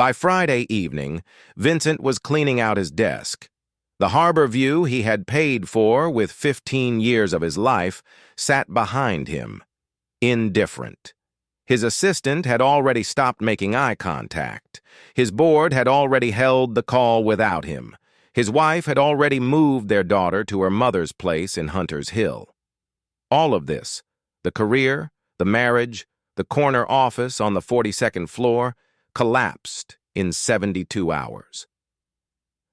By Friday evening, Vincent was cleaning out his desk. The harbor view he had paid for with 15 years of his life sat behind him, indifferent. His assistant had already stopped making eye contact. His board had already held the call without him. His wife had already moved their daughter to her mother's place in Hunter's Hill. All of this, the career, the marriage, the corner office on the 42nd floor, collapsed in 72 hours.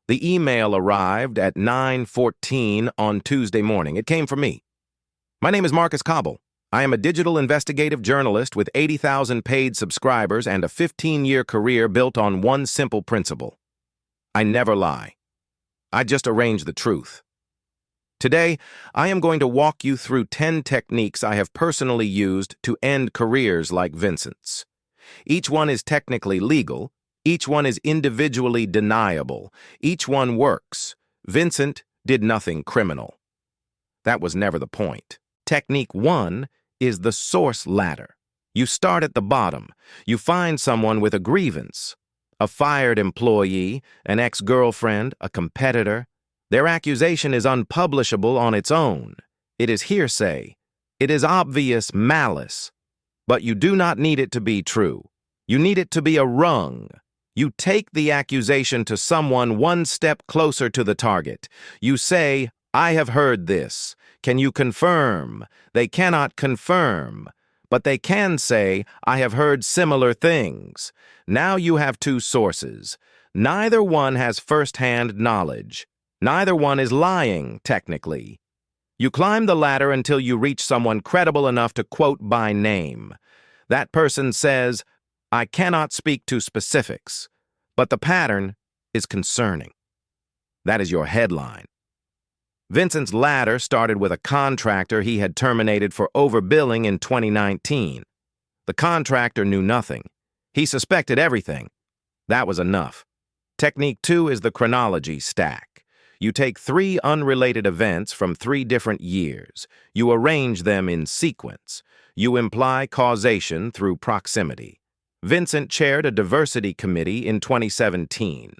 The email arrived at 9:14 on Tuesday morning. It came from me. My name is Marcus Cobble. I am a digital investigative journalist with 80,000 paid subscribers and a 15-year career built on one simple principle. I never lie. I just arrange the truth. Today, I am going to walk you through 10 techniques I have personally used to end careers like Vincent's. Each one is technically legal. Each one is individually deniable. Each one works. Vincent did nothing criminal. That was never the point. Technique 1 is the source ladder. You start at the bottom. You find someone with a grievance. A fired employee, an ex-girlfriend, a competitor. Their accusation is unpublishable on its own. It is hearsay. It is obvious malice. But you do not need it to be true. You need it to be a rung. You take the accusation to someone one step closer to the target. You say, I have heard this. Can you confirm? They cannot confirm. But they can say, I have heard similar things. Now you have two sources. Neither one has first-hand knowledge. Neither one is lying, technically. You climb the ladder until you reach someone credible enough to quote by name. That person says, I cannot speak to specifics, but the pattern is concerning. That is your headline. Vincent's ladder started with a contractor he had terminated for overbilling in 2019. The contractor knew nothing. He suspected everything. That was enough. Technique 2 is the chronology stack. You take 3 unrelated events from 3 different years. You arrange them in sequence. You imply causation through proximity. Vincent chaired a diversity committee in 2017.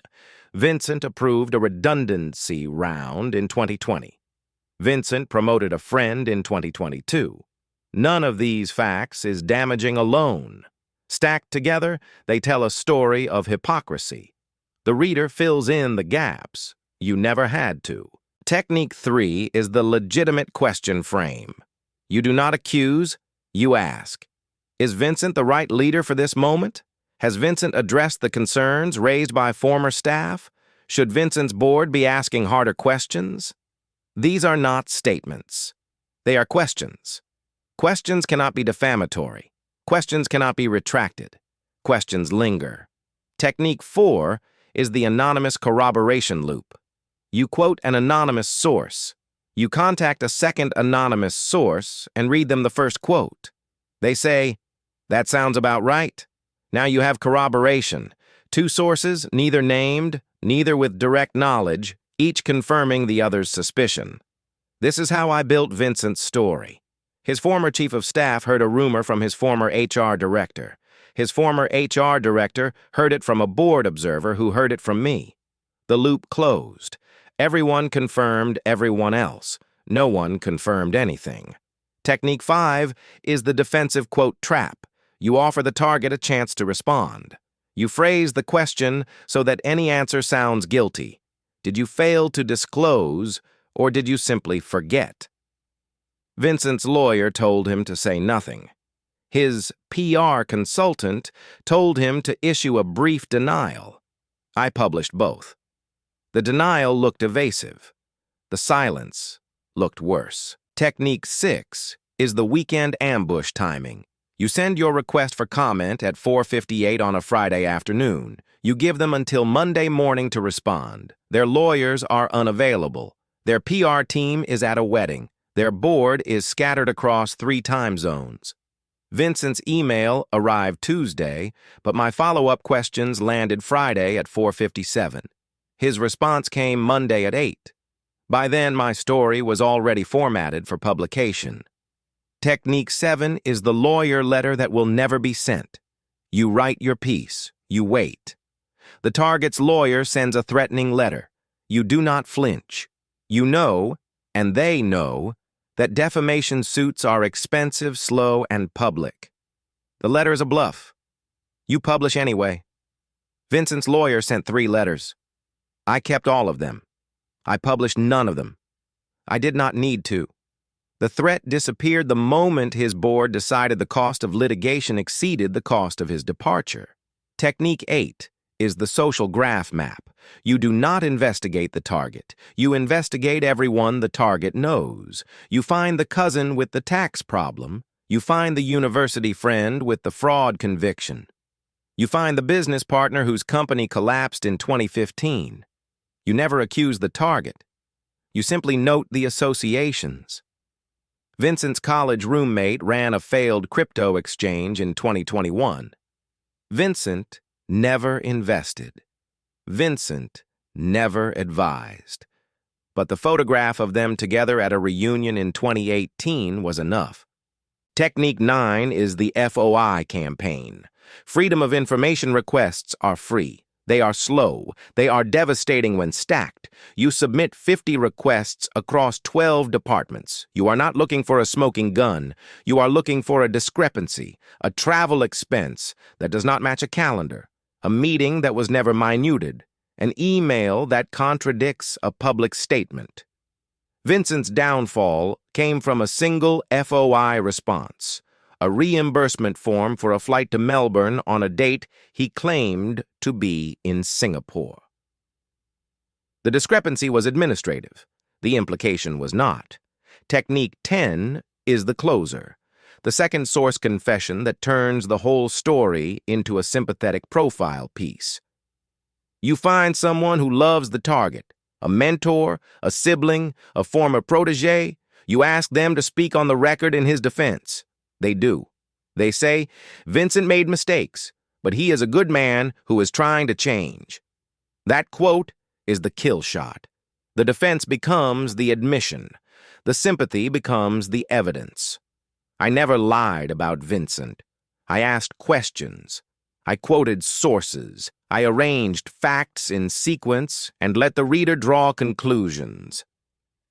Vincent approved a redundancy round in 2020. Vincent promoted a friend in 2022. None of these facts is damaging alone. Stacked together, they tell a story of hypocrisy. The reader fills in the gaps. You never had to. Technique 3 is the legitimate question frame. You do not accuse, you ask. Is Vincent the right leader for this moment? Has Vincent addressed the concerns raised by former staff? Should Vincent's board be asking harder questions? These are not statements. They are questions. Questions cannot be defamatory. Questions cannot be retracted. Questions linger. Technique 4 is the anonymous corroboration loop. You quote an anonymous source. You contact a second anonymous source and read them the first quote. They say, that sounds about right. Now you have corroboration. 2 sources, neither named, neither with direct knowledge, each confirming the other's suspicion. This is how I built Vincent's story. His former chief of staff heard a rumor from his former HR director. His former HR director heard it from a board observer who heard it from me. The loop closed. Everyone confirmed everyone else. No one confirmed anything. Technique 5 is the defensive quote trap. You offer the target a chance to respond. You phrase the question so that any answer sounds guilty. Did you fail to disclose, or did you simply forget? Vincent's lawyer told him to say nothing. His PR consultant told him to issue a brief denial. I published both. The denial looked evasive. The silence looked worse. Technique 6 is the weekend ambush timing. You send your request for comment at 4:58 on a Friday afternoon. You give them until Monday morning to respond. Their lawyers are unavailable. Their PR team is at a wedding. Their board is scattered across 3 time zones. Vincent's email arrived Tuesday, but my follow-up questions landed Friday at 4:57. His response came Monday at 8. By then, my story was already formatted for publication. Technique 7 is the lawyer letter that will never be sent. You write your piece. You wait. The target's lawyer sends a threatening letter. You do not flinch. You know, and they know, that defamation suits are expensive, slow, and public. The letter is a bluff. You publish anyway. Vincent's lawyer sent 3 letters. I kept all of them. I published none of them. I did not need to. The threat disappeared the moment his board decided the cost of litigation exceeded the cost of his departure. Technique 8 is the social graph map. You do not investigate the target. You investigate everyone the target knows. You find the cousin with the tax problem. You find the university friend with the fraud conviction. You find the business partner whose company collapsed in 2015. You never accuse the target. You simply note the associations. Vincent's college roommate ran a failed crypto exchange in 2021. Vincent never invested. Vincent never advised. But the photograph of them together at a reunion in 2018 was enough. Technique 9 is the FOI campaign. Freedom of information requests are free. They are slow. They are devastating when stacked. You submit 50 requests across 12 departments. You are not looking for a smoking gun. You are looking for a discrepancy, a travel expense that does not match a calendar, a meeting that was never minuted, an email that contradicts a public statement. Vincent's downfall came from a single FOI response, a reimbursement form for a flight to Melbourne on a date he claimed to be in Singapore. The discrepancy was administrative. The implication was not. Technique 10 is the closer, the second source confession that turns the whole story into a sympathetic profile piece. You find someone who loves the target, a mentor, a sibling, a former protege. You ask them to speak on the record in his defense. They do. They say, Vincent made mistakes, but he is a good man who is trying to change. That quote is the kill shot. The defense becomes the admission. The sympathy becomes the evidence. I never lied about Vincent. I asked questions. I quoted sources. I arranged facts in sequence and let the reader draw conclusions.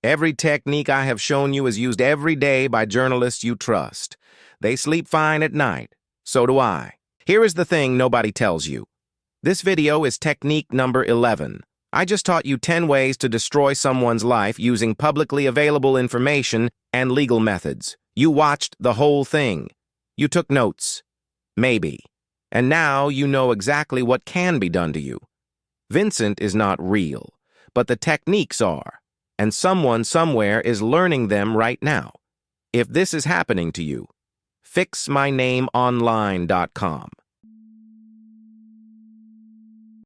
Every technique I have shown you is used every day by journalists you trust. They sleep fine at night. So do I. Here is the thing nobody tells you. This video is technique number 11. I just taught you 10 ways to destroy someone's life using publicly available information and legal methods. You watched the whole thing. You took notes. Maybe. And now you know exactly what can be done to you. Vincent is not real, but the techniques are, and someone somewhere is learning them right now. If this is happening to you, fixmynameonline.com.